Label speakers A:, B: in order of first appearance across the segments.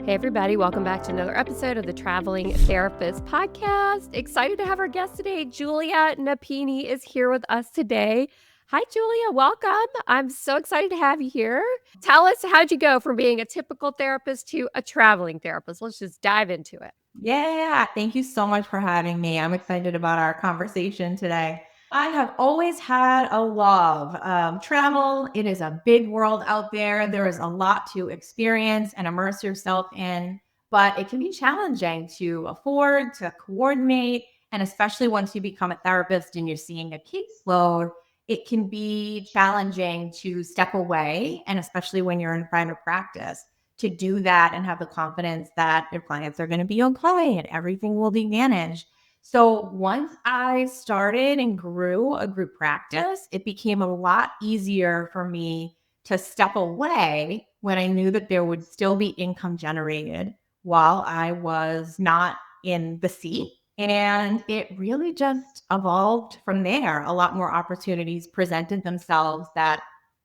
A: Hey, everybody, welcome back to another episode of the Traveling Therapist Podcast. Excited to have our guest today. Julia Nepini is here with us today. Hi, Julia. Welcome. I'm so excited to have you here. Tell us, how'd you go from being a typical therapist to a traveling therapist? Let's just dive into it.
B: Yeah, thank you so much for having me. I'm excited about our conversation today. I have always had a love of travel. It is a big world out there. There is a lot to experience and immerse yourself in, but it can be challenging to afford, to coordinate, and especially once you become a therapist and you're seeing a caseload, it can be challenging to step away, and especially when you're in private practice to do that and have the confidence that your clients are going to be okay and everything will be managed. So once I started and grew a group practice, it became a lot easier for me to step away when I knew that there would still be income generated while I was not in the seat. And it really just evolved from there. A lot more opportunities presented themselves that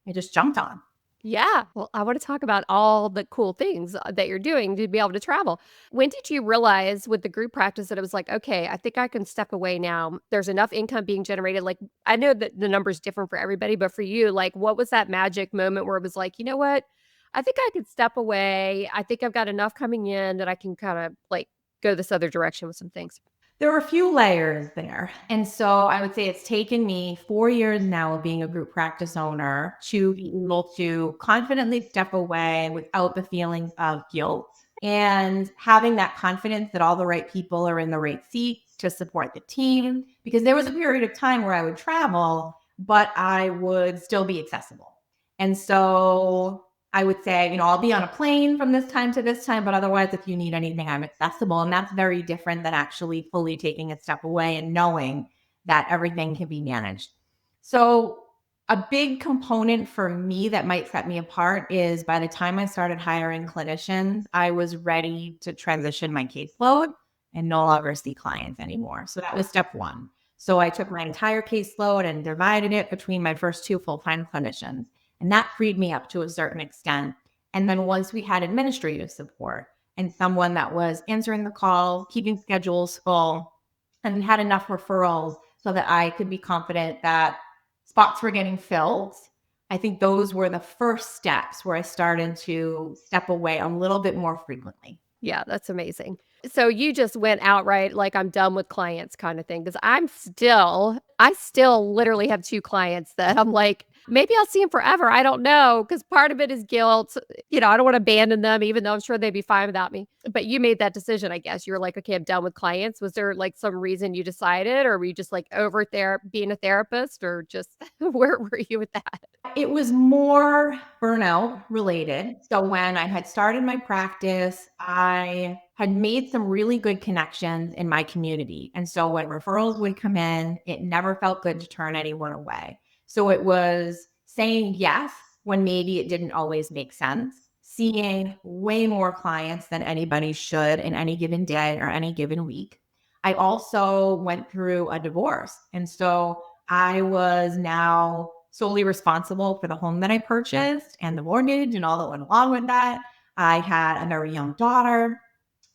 B: I just jumped on.
A: Yeah. Well, I want to talk about all the cool things that you're doing to be able to travel. When did you realize with the group practice that it was like, okay, I think I can step away now? There's enough income being generated. Like, I know that the number's different for everybody, but for you, like, what was that magic moment where it was like, you know what? I think I could step away. I think I've got enough coming in that I can kind of like go this other direction with some things.
B: There were a few layers there. And so I would say it's taken me 4 years now of being a group practice owner to be able to confidently step away without the feelings of guilt and having that confidence that all the right people are in the right seats to support the team. Because there was a period of time where I would travel, but I would still be accessible. And so I would say, I'll be on a plane from this time to this time, but otherwise, if you need anything, I'm accessible. And that's very different than actually fully taking a step away and knowing that everything can be managed. So, a big component for me that might set me apart is by the time I started hiring clinicians, I was ready to transition my caseload and no longer see clients anymore. So, that was step one. So, I took my entire caseload and divided it between my first two full time clinicians. And that freed me up to a certain extent. And then once we had administrative support and someone that was answering the calls, keeping schedules full, and we had enough referrals so that I could be confident that spots were getting filled, I think those were the first steps where I started to step away a little bit more frequently.
A: Yeah, that's amazing. So you just went outright like I'm done with clients kind of thing because I still literally have 2 clients that I'm like, maybe I'll see them forever. I don't know because part of it is guilt. I don't want to abandon them even though I'm sure they'd be fine without me. But you made that decision, I guess. You were like, okay, I'm done with clients. Was there like some reason you decided or were you just like over there being a therapist or just where were you with that?
B: It was more burnout related. So when I had started my practice, I had made some really good connections in my community. And so when referrals would come in, it never felt good to turn anyone away. So it was saying yes when maybe it didn't always make sense, seeing way more clients than anybody should in any given day or any given week. I also went through a divorce. And so I was now solely responsible for the home that I purchased and the mortgage and all that went along with that. I had a very young daughter.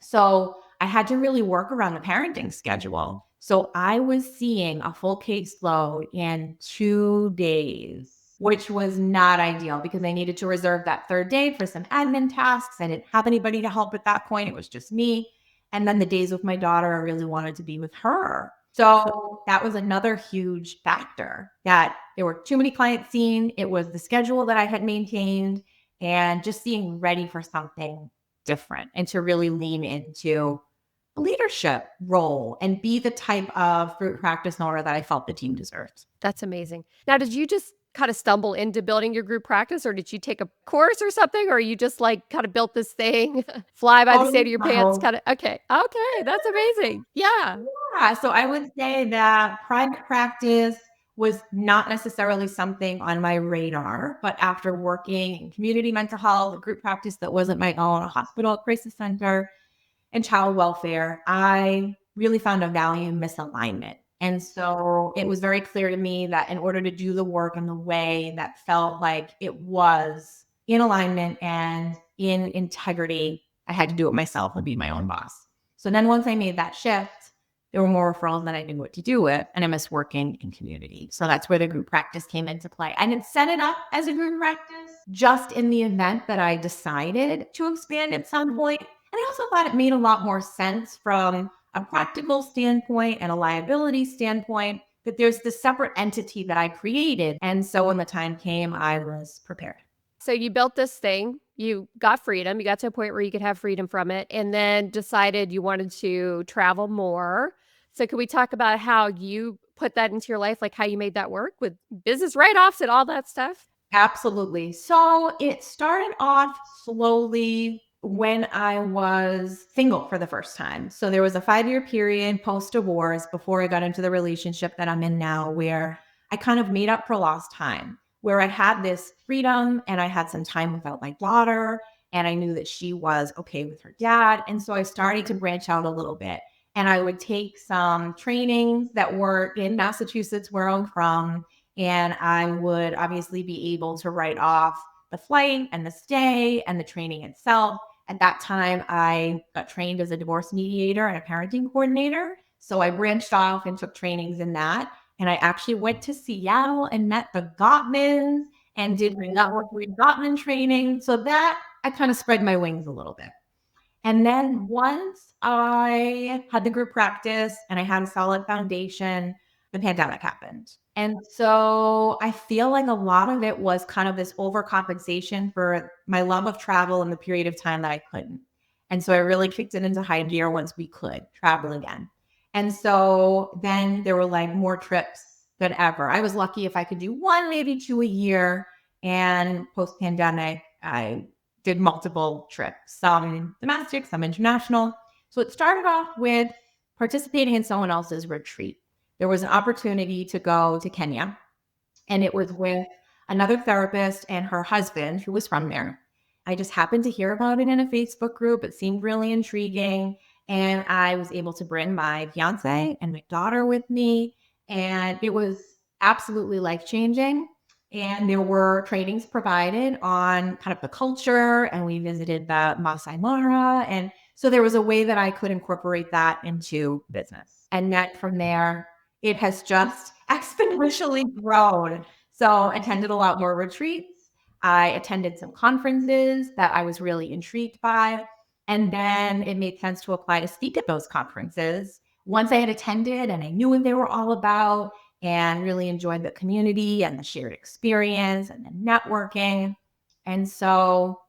B: So I had to really work around the parenting schedule. So I was seeing a full caseload in 2 days, which was not ideal because I needed to reserve that third day for some admin tasks. I didn't have anybody to help at that point. It was just me. And then the days with my daughter, I really wanted to be with her. So that was another huge factor that there were too many clients seen. It was the schedule that I had maintained and just being ready for something different and to really lean into a leadership role and be the type of group practice owner that I felt the team deserved.
A: That's amazing. Now, did you just kind of stumble into building your group practice or did you take a course or something? Or you just like kind of built this thing, fly by the seat of your pants
B: Oh,
A: kind of, okay. Okay. That's amazing. Yeah.
B: yeah. So I would say that private practice was not necessarily something on my radar, but after working in community mental health, a group practice that wasn't my own, a hospital, a crisis center, and child welfare, I really found a value misalignment. And so it was very clear to me that in order to do the work in the way that felt like it was in alignment and in integrity, I had to do it myself and be my own boss. So then once I made that shift, there were more referrals than I knew what to do with, and I missed working in community. So that's where the group practice came into play. I didn't set it up as a group practice, just in the event that I decided to expand at some point. And I also thought it made a lot more sense from a practical standpoint and a liability standpoint that there's this separate entity that I created. And so when the time came, I was prepared.
A: So you built this thing, you got freedom, you got to a point where you could have freedom from it, and then decided you wanted to travel more. So could we talk about how you put that into your life, like how you made that work with business write-offs and all that stuff?
B: Absolutely. So it started off slowly when I was single for the first time. So there was a 5-year period post divorce before I got into the relationship that I'm in now, where I kind of made up for lost time, where I had this freedom and I had some time without my daughter. And I knew that she was okay with her dad. And so I started to branch out a little bit. And I would take some trainings that were in Massachusetts, where I'm from, and I would obviously be able to write off the flight and the stay and the training itself. At that time, I got trained as a divorce mediator and a parenting coordinator. So I branched off and took trainings in that. And I actually went to Seattle and met the Gottmans and did my network with Gottman training. So that I kind of spread my wings a little bit. And then once I had the group practice and I had a solid foundation, the pandemic happened. And so I feel like a lot of it was kind of this overcompensation for my love of travel in the period of time that I couldn't. And so I really kicked it into high gear once we could travel again. And so then there were like more trips than ever. I was lucky if I could do one, maybe two a year. And post pandemic, I did multiple trips, some domestic, some international. So it started off with participating in someone else's retreat. There was an opportunity to go to Kenya, and it was with another therapist and her husband who was from there. I just happened to hear about it in a Facebook group. It seemed really intriguing. And I was able to bring my fiance and my daughter with me. And it was absolutely life changing. And there were trainings provided on kind of the culture, and we visited the Masai Mara. And so there was a way that I could incorporate that into business. And then from there, it has just exponentially grown. So I attended a lot more retreats. I attended some conferences that I was really intrigued by. And then it made sense to apply to speak at those conferences. Once I had attended and I knew what they were all about, and really enjoyed the community and the shared experience and the networking. And so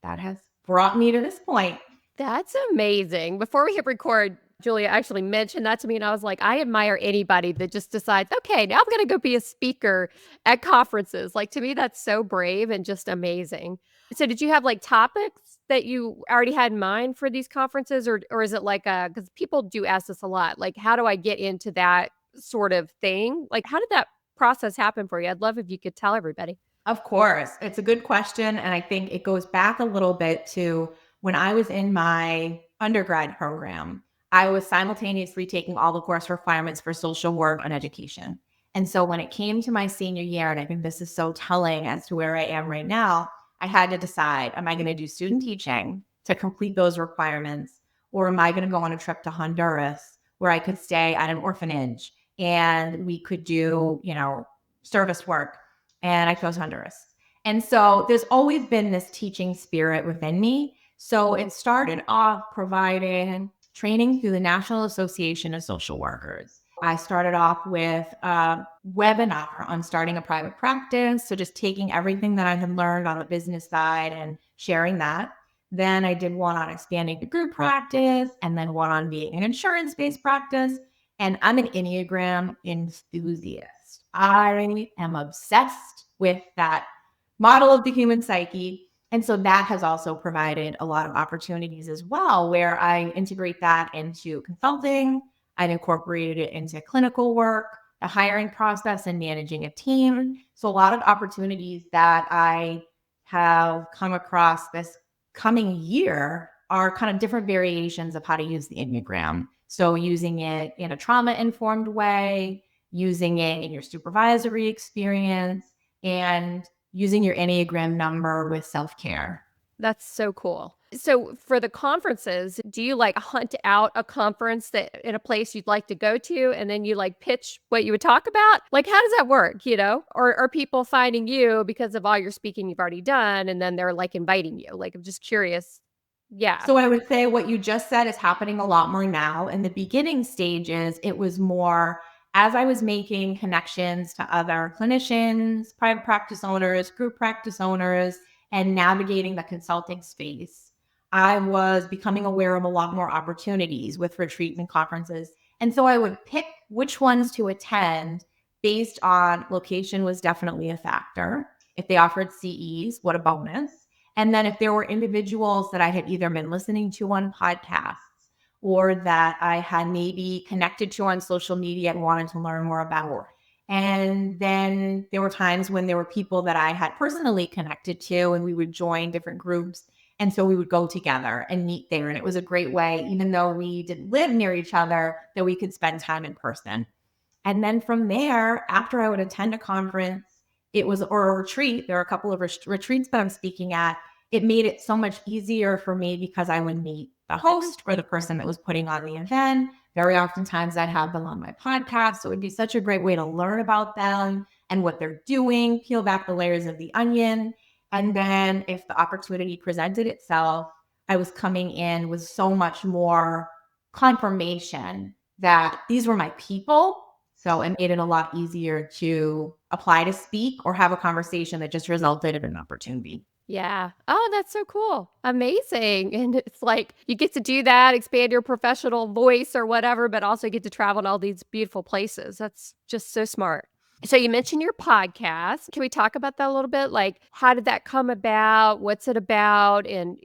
B: that has brought me to this point.
A: That's amazing. Before we hit record, Julia actually mentioned that to me, and I was like, I admire anybody that just decides, okay, now I'm going to go be a speaker at conferences. Like, to me, that's so brave and just amazing. So, did you have like topics that you already had in mind for these conferences, or is it like because people do ask this a lot, like, how do I get into that sort of thing? Like, how did that process happen for you? I'd love if you could tell everybody.
B: Of course, it's a good question. And I think it goes back a little bit to when I was in my undergrad program. I was simultaneously taking all the course requirements for social work and education. And so when it came to my senior year, and I think this is so telling as to where I am right now, I had to decide, am I going to do student teaching to complete those requirements? Or am I going to go on a trip to Honduras where I could stay at an orphanage and we could do, service work? And I chose Honduras. And so there's always been this teaching spirit within me. So it started off providing training through the National Association of Social Workers. I started off with a webinar on starting a private practice. So just taking everything that I had learned on the business side and sharing that. Then I did one on expanding the group practice, and then one on being an insurance-based practice. And I'm an Enneagram enthusiast. I am obsessed with that model of the human psyche. And so that has also provided a lot of opportunities as well, where I integrate that into consulting. I've incorporated it into clinical work, the hiring process, and managing a team. So a lot of opportunities that I have come across this coming year are kind of different variations of how to use the Enneagram. So using it in a trauma-informed way, using it in your supervisory experience, and using your Enneagram number with self-care.
A: That's so cool. So for the conferences, do you like hunt out a conference that in a place you'd like to go to and then you like pitch what you would talk about? Like how does that work, Or are people finding you because of all your speaking you've already done and then they're like inviting you? Like I'm just curious. Yeah.
B: So I would say what you just said is happening a lot more now. In the beginning stages, it was more as I was making connections to other clinicians, private practice owners, group practice owners, and navigating the consulting space. I was becoming aware of a lot more opportunities with retreat and conferences. And so I would pick which ones to attend based on location was definitely a factor. If they offered CEs, what a bonus. And then if there were individuals that I had either been listening to on podcasts or that I had maybe connected to on social media and wanted to learn more about. And then there were times when there were people that I had personally connected to and we would join different groups. And so we would go together and meet there. And it was a great way, even though we didn't live near each other, that we could spend time in person. And then from there, after I would attend a conference, it was or a retreat. There are a couple of retreats that I'm speaking at. It made it so much easier for me because I would meet the host or the person that was putting on the event. Very oftentimes I'd have them on my podcast. So it would be such a great way to learn about them and what they're doing, peel back the layers of the onion. And then if the opportunity presented itself, I was coming in with so much more confirmation that these were my people. So it made it a lot easier to apply to speak or have a conversation that just resulted in an opportunity.
A: Yeah. Oh, that's so cool. Amazing. And it's like you get to do that, expand your professional voice or whatever, but also get to travel to all these beautiful places. That's just so smart. So you mentioned your podcast. Can we talk about that a little bit? Like how did that come about? What's it about? And,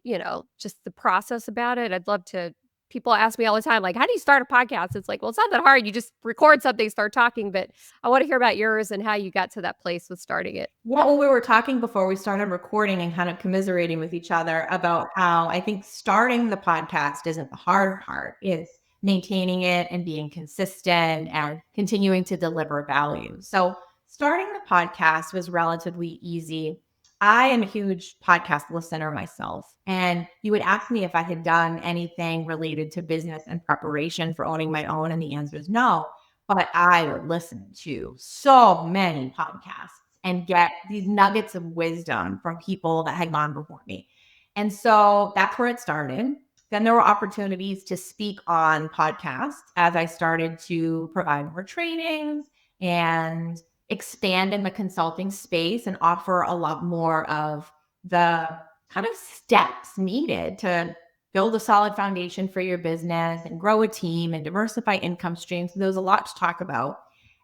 A: just the process about it. I'd love to people ask me all the time, like, how do you start a podcast? It's like, well, it's not that hard. You just record something, start talking, but I want to hear about yours and how you got to that place with starting it.
B: Well, when we were talking before we started recording and kind of commiserating with each other about how I think starting the podcast isn't the hard part, it's maintaining it and being consistent and continuing to deliver value. So starting the podcast was relatively easy. I am a huge podcast listener myself. And you would ask me if I had done anything related to business and preparation for owning my own. And the answer is no. But I would listen to so many podcasts and get these nuggets of wisdom from people that had gone before me. And so that's where it started. Then there were opportunities to speak on podcasts as I started to provide more trainings and expand in the consulting space and offer a lot more of the kind of steps needed to build a solid foundation for your business and grow a team and diversify income streams. So there was a lot to talk about.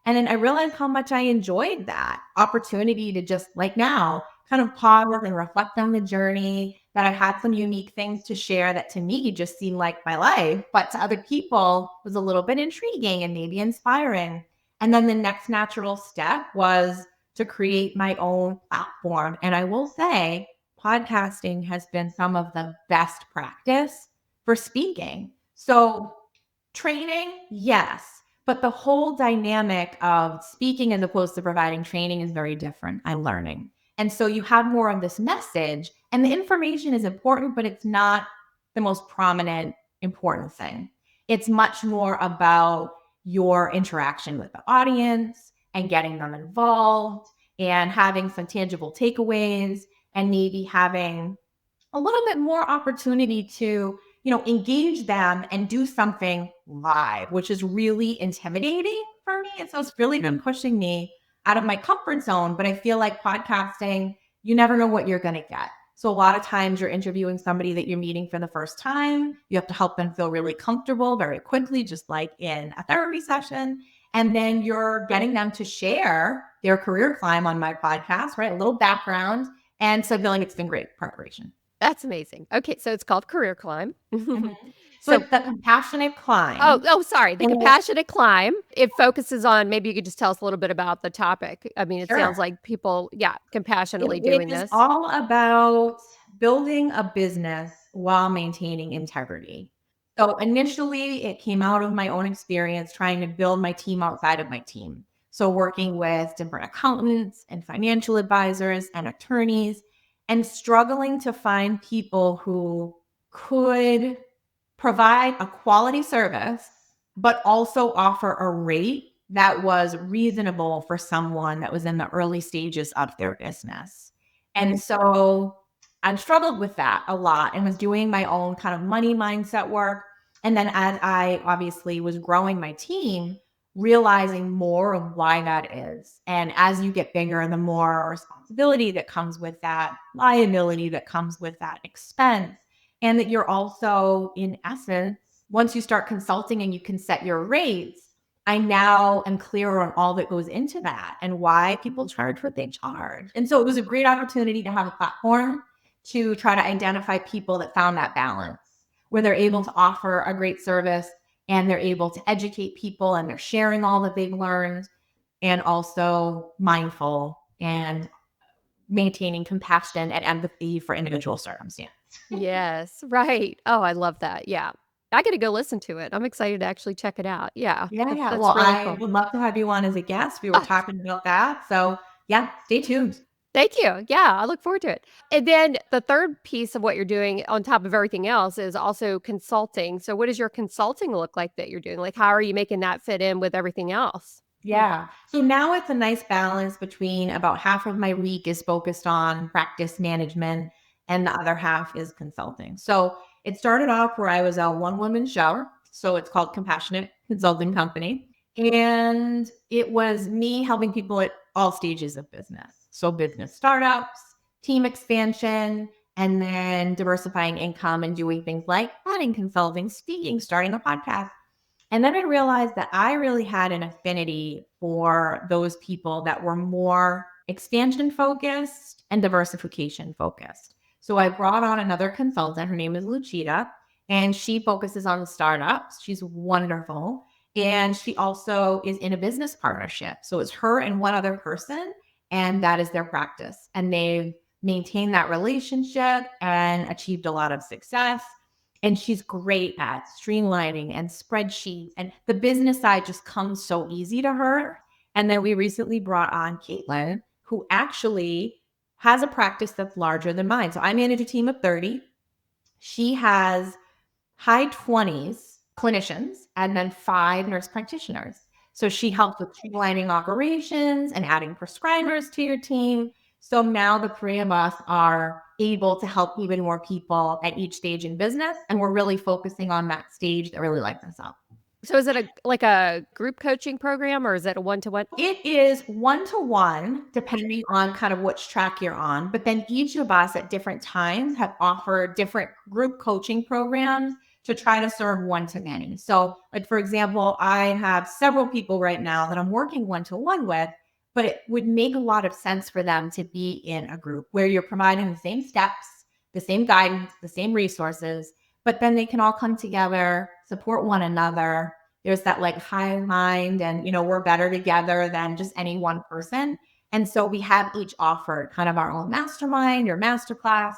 B: And then I realized how much I enjoyed that opportunity to just like now kind of pause and reflect on the journey, that I had some unique things to share that to me just seemed like my life, but to other people was a little bit intriguing and maybe inspiring. And then the next natural step was to create my own platform. And I will say, podcasting has been some of the best practice for speaking. So training, yes, but the whole dynamic of speaking as opposed to providing training is very different. I'm learning. And so you have more of this message, and the information is important, but it's not the most prominent, important thing. It's much more about your interaction with the audience and getting them involved and having some tangible takeaways and maybe having a little bit more opportunity to, engage them and do something live, which is really intimidating for me. And so it's really been pushing me out of my comfort zone. But I feel like podcasting, you never know what you're going to get. So a lot of times you're interviewing somebody that you're meeting for the first time. You have to help them feel really comfortable very quickly, just like in a therapy session. And then you're getting them to share their career climb on my podcast, right? A little background. And so feeling it's been great preparation.
A: That's amazing. Okay, so it's called Career Climb.
B: Mhm. So
A: So
B: it's the compassionate
A: oh,
B: climb.
A: oh, sorry, The
B: And
A: Compassionate Climb. It focuses on maybe you could just tell us a little bit about the topic. I mean, it sounds
B: sure.
A: like people, yeah, compassionately
B: It
A: doing
B: is
A: this.
B: all about building a business while maintaining integrity. So initially, it came out of my own experience trying to build my team outside of my team. So working with different accountants and financial advisors and attorneys and struggling to find people who could provide a quality service, but also offer a rate that was reasonable for someone that was in the early stages of their business. And so I struggled with that a lot and was doing my own kind of money mindset work. And then as I obviously was growing my team, realizing more of why that is. And as you get bigger, the more responsibility that comes with that, liability that comes with that, expense. And that you're also, in essence, once you start consulting and you can set your rates, I now am clearer on all that goes into that and why people charge what they charge. And so it was a great opportunity to have a platform to try to identify people that found that balance where they're able to offer a great service and they're able to educate people and they're sharing all that they've learned and also mindful and maintaining compassion and empathy for individual circumstances.
A: Yes, right. Oh, I love that. Yeah. I gotta go listen to it. I'm excited to actually check it out. Yeah,
B: Yeah, yeah.
A: that's
B: Well,
A: really
B: I
A: cool.
B: would love to have you on as a guest. We were
A: Ah,
B: talking about that. So, yeah, stay tuned.
A: thank you. Yeah, I look forward to it. And then the third piece of what you're doing on top of everything else is also consulting. So what does your consulting look like that you're doing? Like, how are you making that fit in with everything else? Mm.
B: Yeah. So now it's a nice balance between about half of my week is focused on practice management and the other half is consulting. So it started off where I was a one woman show. So it's called Compassionate Consulting Company. And it was me helping people at all stages of business. So business startups, team expansion, and then diversifying income and doing things like planning consulting, speaking, starting a podcast. And then I realized that I really had an affinity for those people that were more expansion focused and diversification focused. So I brought on another consultant. Her name is Lucita, and she focuses on startups. She's wonderful. And she also is in a business partnership. So it's her and one other person, and that is their practice. And they've maintained that relationship and achieved a lot of success. And she's great at streamlining and spreadsheets. And the business side just comes so easy to her. And then we recently brought on Caitlin, who actually has a practice that's larger than mine. So I manage a team of 30. She has high 20s clinicians and then 5 nurse practitioners. So she helps with streamlining operations and adding prescribers to your team. So now the 3 of us are able to help even more people at each stage in business. And we're really focusing on that stage that really lights us up.
A: So is it like a group coaching program or is it a one-to-one?
B: It is one-to-one, depending on kind of which track you're on. But then each of us at different times have offered different group coaching programs to try to serve one-to-many. So, like, for example, I have several people right now that I'm working one-to-one with, but it would make a lot of sense for them to be in a group where you're providing the same steps, the same guidance, the same resources, but then they can all come together, support one another. There's that like high mind and, we're better together than just any one person. And so we have each offered kind of our own mastermind or masterclass.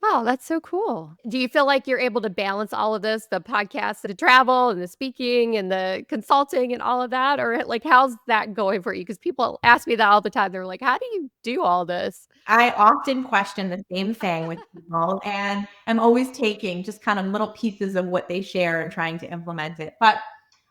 A: Oh, that's so cool. Do you feel like you're able to balance all of this, the podcast, the travel and the speaking and the consulting and all of that? Or like, how's that going for you? Because people ask me that all the time. They're like, how do you do all this?
B: I often question the same thing with people, and I'm always taking just kind of little pieces of what they share and trying to implement it. But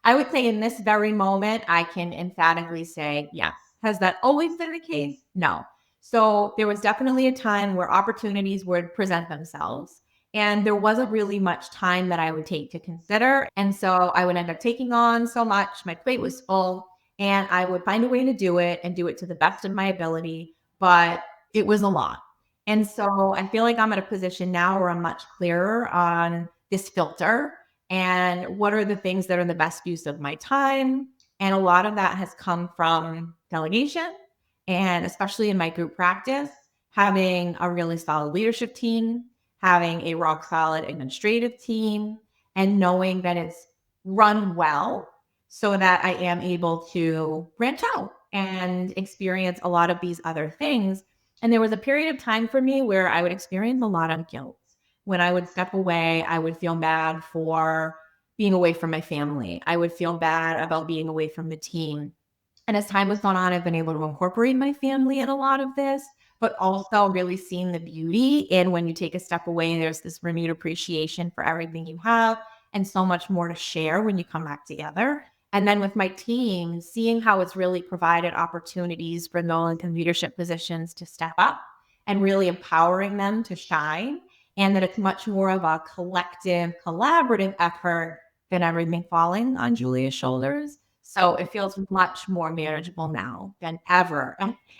B: I would say in this very moment, I can emphatically say, yes. Has that always been the case? No. So there was definitely a time where opportunities would present themselves, and there wasn't really much time that I would take to consider. And so I would end up taking on so much, my plate was full, and I would find a way to do it and do it to the best of my ability. But it was a lot. And so I feel like I'm at a position now where I'm much clearer on this filter and what are the things that are the best use of my time. And a lot of that has come from delegation and especially in my group practice, having a really solid leadership team, having a rock solid administrative team, and knowing that it's run well so that I am able to branch out and experience a lot of these other things. And there was a period of time for me where I would experience a lot of guilt. When I would step away, I would feel bad for being away from my family. I would feel bad about being away from the team. And as time has gone on, I've been able to incorporate my family in a lot of this, but also really seeing the beauty in when you take a step away, there's this renewed appreciation for everything you have and so much more to share when you come back together. And then with my team, seeing how it's really provided opportunities for those in leadership positions to step up and really empowering them to shine. And that it's much more of a collective, collaborative effort than everything falling on Julia's shoulders. So it feels much more manageable now than ever.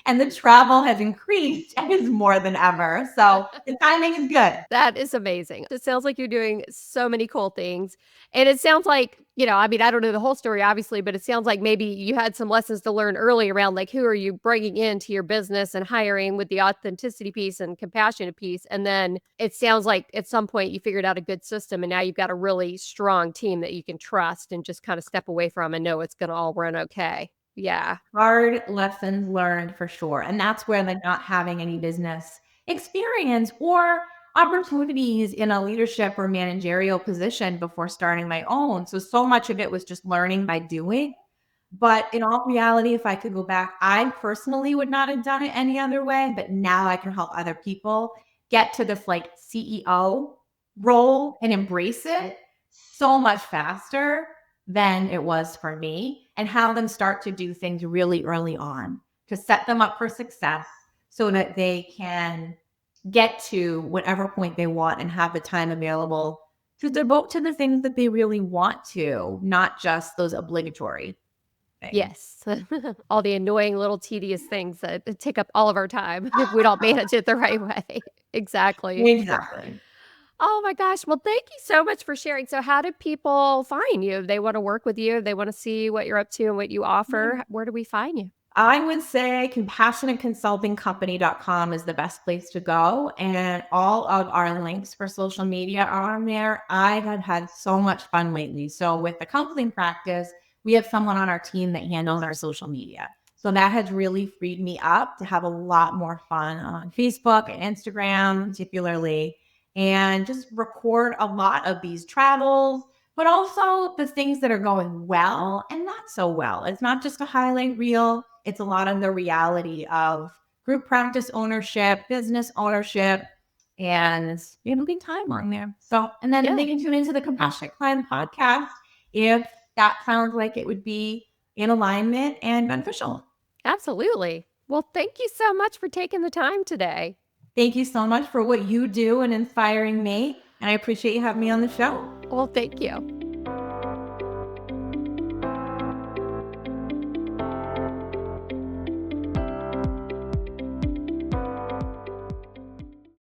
B: And the travel has increased and is more than ever. So the timing is good.
A: That is amazing. It sounds like you're doing so many cool things. And it sounds like, I mean, I don't know the whole story, obviously, but it sounds like maybe you had some lessons to learn early around like who are you bringing into your business and hiring with the authenticity piece and compassionate piece. And then it sounds like at some point you figured out a good system and now you've got a really strong team that you can trust and just kind of step away from and know it's going to all run okay. Yeah.
B: Hard lessons learned for sure. And that's where the not having any business experience or opportunities in a leadership or managerial position before starting my own. So much of it was just learning by doing. But in all reality, if I could go back, I personally would not have done it any other way. But now I can help other people get to this like CEO role and embrace it so much faster than it was for me and have them start to do things really early on to set them up for success so that they can get to whatever point they want and have the time available to devote to the things that they really want to, not just those obligatory things.
A: Yes. All the annoying little tedious things that take up all of our time if we don't manage it the right way. Exactly.
B: Exactly.
A: Oh my gosh. Well, thank you so much for sharing. So how do people find you? If they want to work with you, if they want to see what you're up to and what you offer, where do we find you?
B: I would say compassionateconsultingcompany.com is the best place to go. And all of our links for social media are on there. I have had so much fun lately. So with the counseling practice, we have someone on our team that handles our social media. So that has really freed me up to have a lot more fun on Facebook and Instagram, particularly, and just record a lot of these travels, but also the things that are going well and not so well. It's not just a highlight reel, it's a lot of the reality of group practice ownership, business ownership, and spending time on there. So, and then
A: Yeah,
B: they can tune into the Compassionate Client podcast if that sounds like it would be in alignment and beneficial.
A: absolutely. Well, thank you so much for taking the time today.
B: Thank you so much for what you do and inspiring me. And I appreciate you having me on the show.
A: Well, thank you.